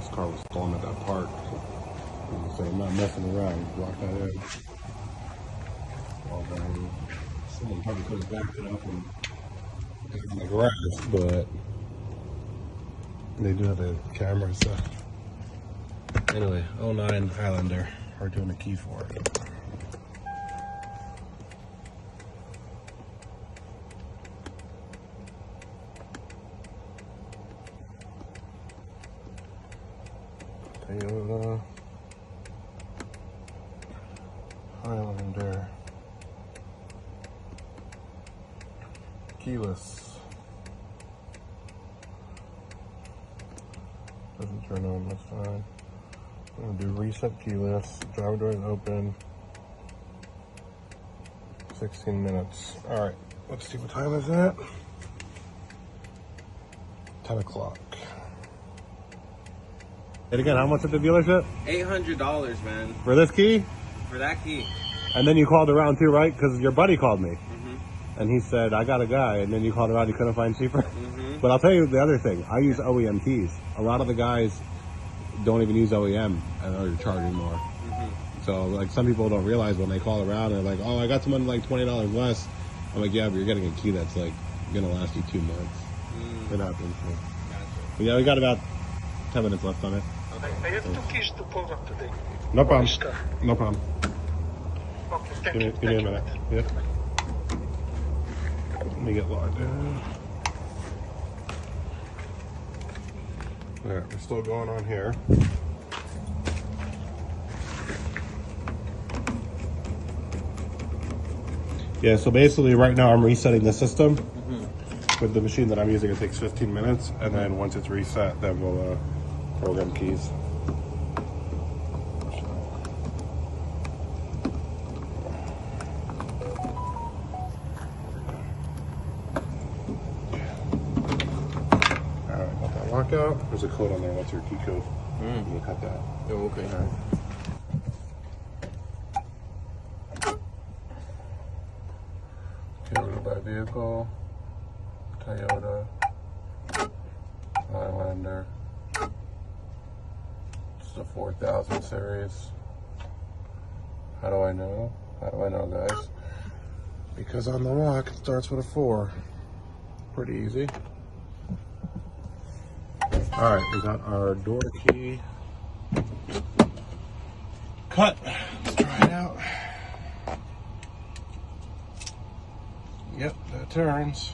This car was stolen at that park. So I'm not messing around. Lock that in. Well, then someone probably could have backed it up and put it in the garage, but they do have a camera, so. Anyway, 09 Highlander. We're doing a key for it. Toyota Highlander. Keyless. Doesn't turn on, that's fine. I'm gonna do reset keyless. Driver door is open. 16 minutes. Alright, let's see what time is that. 10 o'clock. And again, how much at the dealership? $800, man. For this key? For that key. And then you called around too, right? Because your buddy called me. And he said, I got a guy. And then you called around, you couldn't find cheaper. But I'll tell you the other thing. I use OEM keys. A lot of the guys don't even use OEM and are charging more. So, like, some people don't realize when they call around, they're like, oh, I got someone like $20 less. I'm like, yeah, but you're getting a key that's, like, going to last you 2 months. It happens. So. But yeah, we got about 10 minutes left on it. I have 2 keys to pull up today. No problem. No problem. Okay, thank Give you. me a minute. Yep. Let me get logged in. Alright, we're still going on here. Yeah, so basically right now I'm resetting the system. With the machine that I'm using, it takes 15 minutes, and then once it's reset, then we'll program keys. Alright, got that lockout. There's a code on there. What's your key code? You cut that. Oh, okay. All right. Toyota by vehicle, Toyota Highlander. It's the 4000 series. How do I know? How do I know, guys? Because on the lock it starts with a 4. Pretty easy. All right, we got our door key cut. Let's try it out. Yep, that turns.